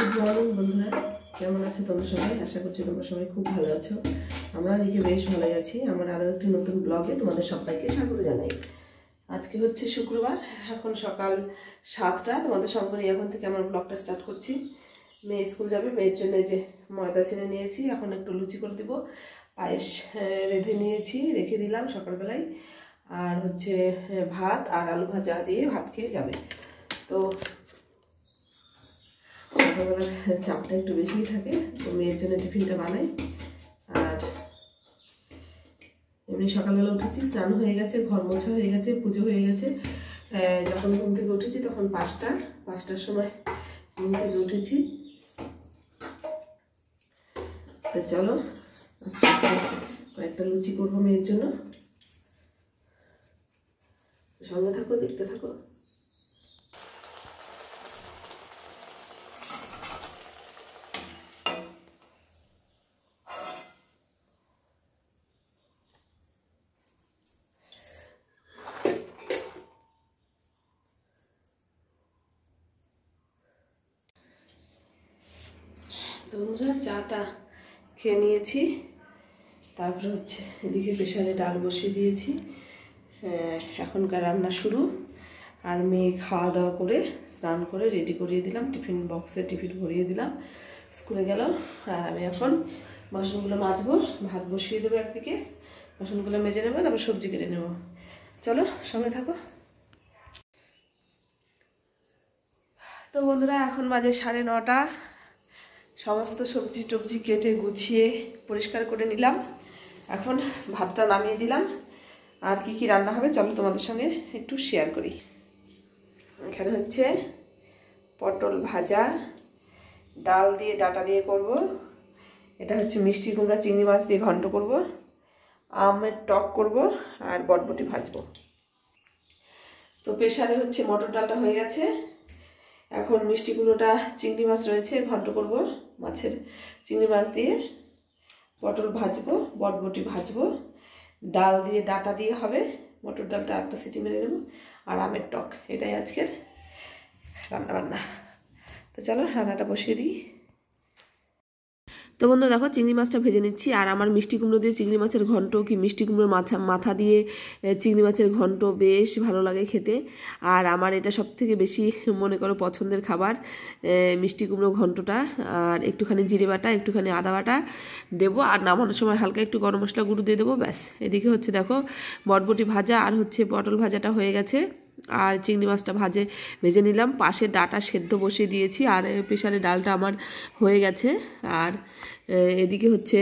Good morning বন্ধুরা, কেমন আছো তোমরা সবাই? আশা করছি তোমরা সবাই খুব ভালো আছো। আমরা এদিকে বেশ ভালোই আছি। আমার আরও একটি নতুন ব্লগে তোমাদের সবাইকে স্বাগত জানাই। আজকে হচ্ছে শুক্রবার, এখন সকাল 7টা। তোমাদের সঙ্গে এখন থেকে আমার ব্লগটা স্টার্ট করছি। মেয়ে স্কুল যাবে, মেয়ের জন্য যে ময়দা ছেনে নিয়েছি, এখন একটু লুচি করে দেবো। পায়েস রেঁধে নিয়েছি, রেখে দিলাম সকালবেলায়। আর হচ্ছে ভাত আর আলু ভাজা দিয়ে ভাত খেয়ে যাবে। তো সকালবেলা চাপটা একটু বেশিই থাকে, তো মেয়ের জন্য টিফিনটা বানাই। আর এমনি সকালবেলা উঠেছি, স্নান হয়ে গেছে, ঘর মোছা হয়ে গেছে, পুজো হয়ে গেছে। যখন ঘুম থেকে উঠেছি তখন 5টার সময় ঘুম থেকে উঠেছি। তো চলো আস্তে আস্তে কয়েকটা লুচি করবো মেয়ের জন্য। সঙ্গে থাকো, দেখতে থাকো। তো বন্ধুরা, চাটা খেয়ে নিয়েছি। তারপরে হচ্ছে এদিকে প্রেসারে ডাল বসিয়ে দিয়েছি। এখনকার রান্না শুরু। আর মেয়ে খাওয়া দাওয়া করে স্নান করে রেডি করিয়ে দিলাম, টিফিন বক্সে টিফিন ভরিয়ে দিলাম, স্কুলে গেল। আর আমি এখন বাসনগুলো মাজবো, ভাত বসিয়ে দেবো একদিকে, বাসনগুলো মেজে নেবো, তারপর সবজি কেটে নেবো। চলো সঙ্গে থাকো। তো বন্ধুরা, এখন বাজে 9:30। সমস্ত সবজি টবজি কেটে গুছিয়ে পরিষ্কার করে নিলাম। এখন ভাতটা নামিয়ে দিলাম। আর কি কি রান্না হবে চলো তোমাদের সঙ্গে একটু শেয়ার করি। এখানে হচ্ছে পটল ভাজা, ডাল দিয়ে ডাটা দিয়ে করব। এটা হচ্ছে মিষ্টি কুমড়া চিংড়ি মাছ দিয়ে ঘন্ট করব, আমের টক করব, আর বটবটি ভাজবো। তো প্রেসারে হচ্ছে মটর ডালটা হয়ে গেছে। এখন মিষ্টি কুমড়োটা চিংড়ি মাছ রয়েছে, ঘন্ট করব মাছের চিংড়ি মাছ দিয়ে। পটল ভাজবো, বটবটি ভাজবো, ডাল দিয়ে ডাটা দিয়ে হবে। মটর ডালটা একটা সিটি মেরে নেব, আর আমের টক। এটাই আজকের রান্না বান্না। তো চলো রান্নাটা বসিয়ে দিই। তো বন্ধু দেখো, চিংড়ি মাছটা ভেজে নিচ্ছি। আর আমার মিষ্টি কুমড়ো দিয়ে চিংড়ি মাছের ঘন্ট, কি মিষ্টি কুমড়োর মাথা দিয়ে চিংড়ি মাছের ঘন্ট বেশ ভালো লাগে খেতে। আর আমার এটা সবথেকে বেশি মনে করো পছন্দের খাবার, মিষ্টি কুমড়ো ঘন্টটা। আর একটুখানি জিরে বাটা, একটুখানি আদা বাটা দেবো, আর নামানোর সময় হালকা একটু গরম মশলা গুঁড়ো দিয়ে দেবো, ব্যাস। এদিকে হচ্ছে দেখো বটবটি ভাজা আর হচ্ছে পটল ভাজাটা হয়ে গেছে। আর চিংড়ি মাছটা ভেজে নিলাম। পাশে ডাটা সেদ্ধ বসিয়ে দিয়েছি, আর প্রেসারে ডালটা আমার হয়ে গেছে। আর এদিকে হচ্ছে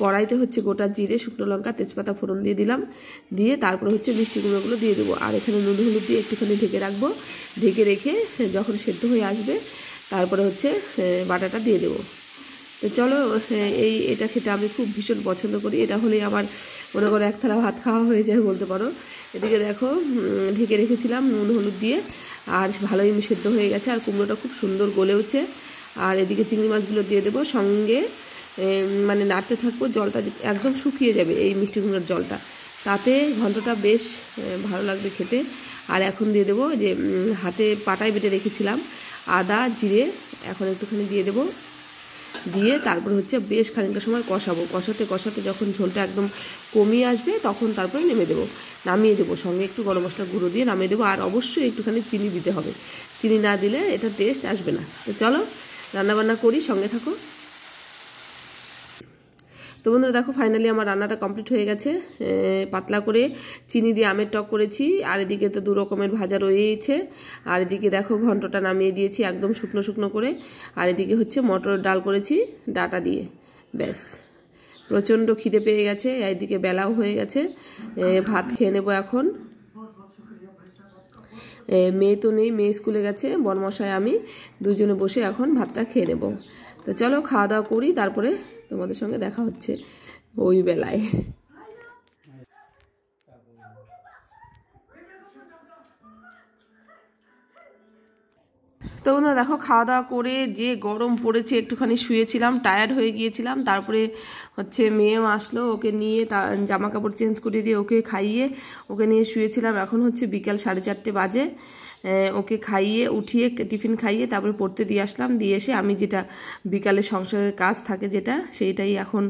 কড়াইতে হচ্ছে গোটা জিরে, শুকনো লঙ্কা, তেজপাতা ফোড়ন দিয়ে দিলাম। দিয়ে তারপরে হচ্ছে মিষ্টি কুমড়োগুলো দিয়ে দেবো। আর এখানে নুন হলুদ দিয়ে একটুখানি ঢেকে রাখবো। ঢেকে রেখে যখন সেদ্ধ হয়ে আসবে তারপরে হচ্ছে বাটাটা দিয়ে দেবো। তো চলো, এটা খেতে আমি খুব ভীষণ পছন্দ করি। এটা হলেই আমার মনে করো এক থালা ভাত খাওয়া হয়ে যায় বলতে পারো। এদিকে দেখো ঢেকে রেখেছিলাম নুন হলুদ দিয়ে, আর ভালোই সেদ্ধ হয়ে গেছে, আর কুমড়োটা খুব সুন্দর গলেওছে। আর এদিকে চিংড়ি মাছগুলো দিয়ে দেবো, সঙ্গে মানে নাড়তে থাকবো। জলটা একদম শুকিয়ে যাবে এই মিষ্টি কুমড়োর জলটা, তাতে ঘন্টটা বেশ ভালো লাগবে খেতে। আর এখন দিয়ে দেবো যে হাতে পাটায় বেটে রেখেছিলাম আদা জিরে, এখন একটুখানি দিয়ে দেবো। দিয়ে তারপরে হচ্ছে বেশ খানিকটা সময় কষাবো। কষাতে কষাতে যখন ঝোলটা একদম কমিয়ে আসবে তখন তারপরে নামিয়ে দেবো। সঙ্গে একটু গরম মশলা গুঁড়ো দিয়ে নামিয়ে দেবো। আর অবশ্যই একটুখানি চিনি দিতে হবে, চিনি না দিলে এটা টেস্ট আসবে না। তো চলো রান্নাবান্না করি, সঙ্গে থাকো। তো বন্ধুরা দেখো, ফাইনালি আমার রান্নাটা কমপ্লিট হয়ে গেছে। পাতলা করে চিনি দিয়ে আমের টক করেছি। আর এদিকে তো 2 রকমের ভাজা রয়েছে। আর এদিকে দেখো ঘন্টটা নামিয়ে দিয়েছি একদম শুকনো শুকনো করে। আর এদিকে হচ্ছে মটর ডাল করেছি ডাটা দিয়ে, ব্যাস। প্রচণ্ড খিদে পেয়ে গেছে, এইদিকে বেলাও হয়ে গেছে। ভাত খেয়ে নেবো এখন। মেয়ে তো নেই, মেয়ে স্কুলে গেছে। বরমশাই আমি দুজনে বসে এখন ভাতটা খেয়ে নেব। তো চলো খাওয়া দাওয়া করি, তারপরে তোমাদের সঙ্গে দেখা হচ্ছে ওই বেলায়। তো বন্ধুরা দেখো, খাওয়া দাওয়া করে যে গরম পড়েছে, একটুখানি শুয়েছিলাম, টায়ার্ড হয়ে গিয়েছিলাম। তারপরে হচ্ছে মেয়েও আসলো, ওকে নিয়ে জামা কাপড় চেঞ্জ করে দিয়ে ওকে খাইয়ে ওকে নিয়ে শুয়েছিলাম। এখন হচ্ছে বিকাল 4:30 বাজে। ওকে খাইয়ে উঠিয়ে টিফিন খাইয়ে তারপরে পড়তে দিয়ে আসলাম। দিয়ে এসে আমি যেটা বিকালে সংসারের কাজ থাকে যেটা সেইটাই এখন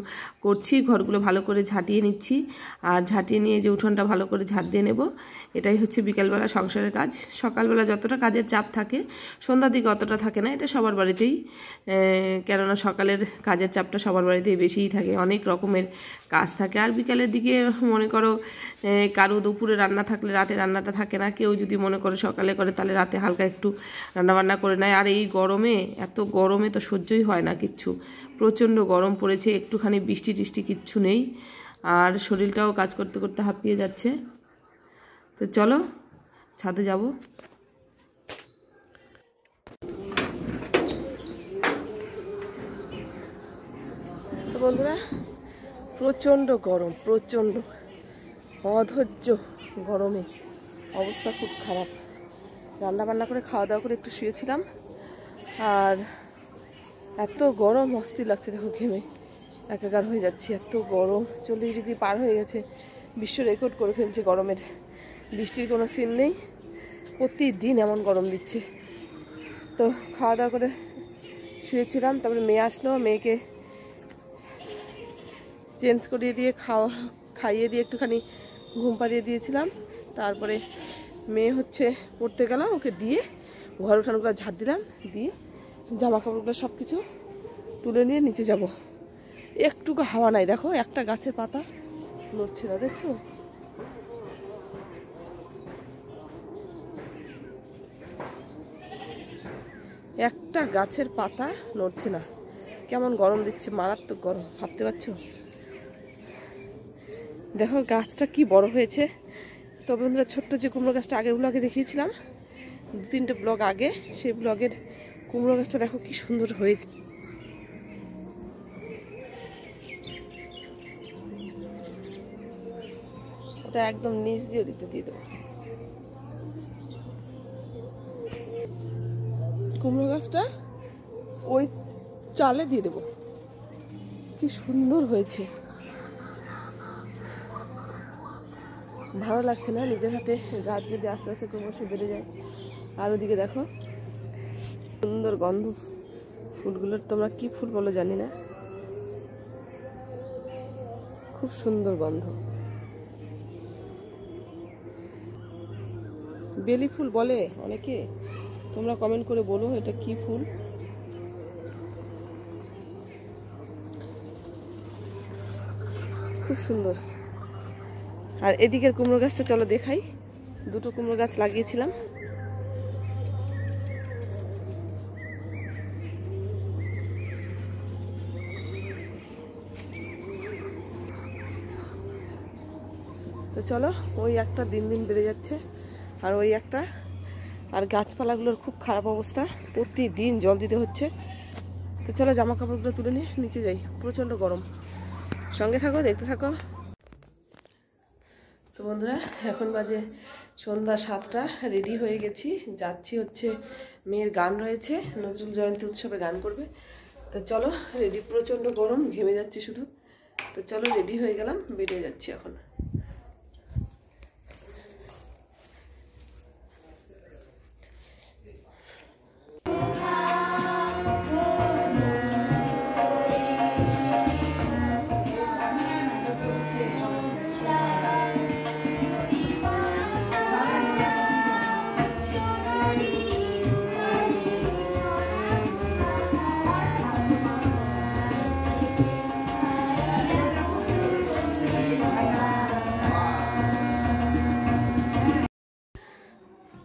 করছি। ঘরগুলো ভালো করে ঝাঁটিয়ে নিচ্ছি, আর ঝাঁটিয়ে নিয়ে যে উঠোনটা ভালো করে ঝাঁট দিয়ে নেব, এটাই হচ্ছে বিকালবেলা সংসারের কাজ। সকালবেলা যতটা কাজের চাপ থাকে সন্ধ্যার দিকে অতটা থাকে না, এটা সবার বাড়িতেই, কেননা সকালের কাজের চাপটা সবার বাড়িতেই বেশিই থাকে, অনেক রকমের কাজ থাকে। আর বিকালের দিকে মনে করো কারো দুপুরে রান্না থাকলে রাতে রান্নাটা থাকে না, কেউ যদি মনে করে সকালে করে তাহলে রাতে হালকা একটু রান্নাবান্না করে নেয়। আর এই গরমে, এত গরমে তো সহ্যই হয় না কিচ্ছু, প্রচণ্ড গরম পড়েছে, একটুখানি বৃষ্টি টিষ্টি কিচ্ছু নেই, আর শরীরটাও কাজ করতে করতে হাঁপিয়ে যাচ্ছে। তো চলো ছাদে যাব। তো বন্ধুরা, প্রচণ্ড গরম, প্রচণ্ড অধৈর্য গরমে অবস্থা খুব খারাপ। রান্না বান্না করে খাওয়া দাওয়া করে একটু শুয়েছিলাম, আর এত গরম অস্থির লাগছে, দেখো ঘেমে একাকার হয়ে যাচ্ছি, এত গরম। 40 ডিগ্রি পার হয়ে গেছে, বিশ্ব রেকর্ড করে ফেলছে গরমের। বৃষ্টির কোনো সিন নেই, প্রতিদিন এমন গরম দিচ্ছে। তো খাওয়া দাওয়া করে শুয়েছিলাম, তারপরে মেয়ে আসলো, মেয়েকে চেঞ্জ করিয়ে দিয়ে খাইয়ে দিয়ে একটুখানি ঘুম পাড়িয়ে দিয়েছিলাম। তারপরে মেয়ে হচ্ছে পড়তে গেলাম, ওকে দিয়ে ঘর উঠানগুলো ঝাড় দিলাম, দিয়ে জামা কাপড়গুলো সব কিছু তুলে নিয়ে নিচে যাব। একটুকু হাওয়া নাই, দেখো একটা গাছের পাতা নড়ছে না, দেখছো? একটা গাছের পাতা নড়ছে না, কেমন গরম দিচ্ছে, মারাত্মক গরম, ভাবতে পারছো? দেখো গাছটা কি বড় হয়েছে। তবে বন্ধুরা, ছোট্ট যে কুমড়ো গাছটা আগের ব্লগে দেখিয়েছিলাম, 2-3টে ব্লগ আগে, সেই ব্লগের কুমড়ো গাছটা দেখো কি সুন্দর হয়েছে। ওটা একদম নিচ দিয়ে দিয়ে দেবো। কুমড়ো গাছটা ওই চালে দিয়ে দেবো, কি সুন্দর হয়েছে, ভালো লাগছে না নিজের হাতে গাছ যদি আস্তে আস্তে ক্রমশ বেড়ে যায়। আর ওদিকে দেখো সুন্দর গন্ধ ফুলগুলোর, তোমরা কি ফুল বলো জানি না, খুব সুন্দর গন্ধ। বেলি ফুল বলে অনেকে, তোমরা কমেন্ট করে বলো এটা কি ফুল। খুব সুন্দর। আর এদিকের কুমড়ো গাছটা চলো দেখাই, 2টো কুমড়ো গাছ লাগিয়েছিলাম। তো চলো, ওই একটা দিন দিন বেড়ে যাচ্ছে, আর ওই একটা, আর গাছপালাগুলোর খুব খারাপ অবস্থা, প্রতিদিন জল দিতে হচ্ছে। তো চলো জামা কাপড়গুলো তুলে নিয়ে নিচে যাই, প্রচণ্ড গরম। সঙ্গে থাকো, দেখতে থাকো। তো বন্ধুরা, এখন বাজে সন্ধ্যা 7টা, রেডি হয়ে গেছি, যাচ্ছি হচ্ছে মেয়ের গান রয়েছে, নজরুল জয়ন্তী উৎসবে গান করবে। তো চলো রেডি, প্রচণ্ড গরম, ঘেমে যাচ্ছি শুধু। তো চলো রেডি হয়ে গেলাম, বেরিয়ে যাচ্ছি এখন।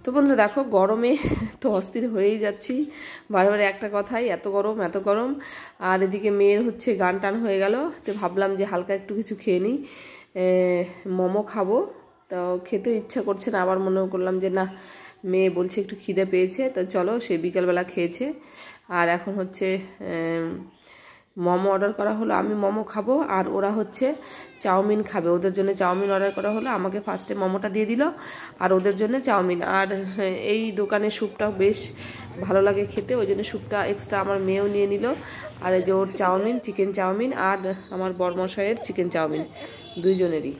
তো বন্ধু দেখো, গরমে তো অস্থির হয়েই যাচ্ছি, বারবার একটা কথাই, এত গরম এত গরম। আর এদিকে মেয়ের হচ্ছে গান টান হয়ে গেল, তো ভাবলাম যে হালকা একটু কিছু খেয়ে নিই, মোমো খাবো। তো খেতে ইচ্ছা করছে না, আবার মনে করলাম যে না, মেয়ে বলছে একটু খিদে পেয়েছে, তো চলো, সে বিকালবেলা খেয়েছে। আর এখন হচ্ছে মোমো অর্ডার করা হলো, আমি মোমো খাবো, আর ওরা হচ্ছে চাউমিন খাবে, ওদের জন্য চাউমিন অর্ডার করা হলো। আমাকে ফার্স্টে মোমোটা দিয়ে দিল, আর ওদের জন্য চাউমিন। আর এই দোকানের স্যুপটাও বেশ ভালো লাগে খেতে, ওই জন্য স্যুপটা এক্সট্রা আমার মেয়েও নিয়ে নিল। আর এই যে ওর চাউমিন, চিকেন চাউমিন, আর আমার বরমশাইয়ের চিকেন চাউমিন, দুইজনেরই।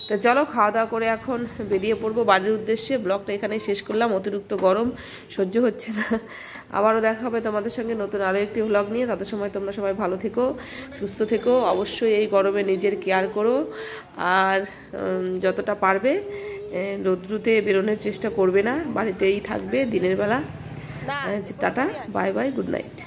তো চলো খাওয়া দাওয়া করে এখন বেরিয়ে পড়বো বাড়ির উদ্দেশ্যে। ব্লগটা এখানেই শেষ করলাম, অতিরিক্ত গরম সহ্য হচ্ছে না। আবারও দেখা হবে তোমাদের সঙ্গে নতুন আরও একটি ব্লগ নিয়ে। তত সময় তোমরা সবাই ভালো থেকো, সুস্থ থেকো। অবশ্যই এই গরমে নিজের কেয়ার করো, আর যতটা পারবে রৌদ্রুতে বেরোনোর চেষ্টা করবে না, বাড়িতেই থাকবে দিনের বেলা। Tata, bye bye, good night.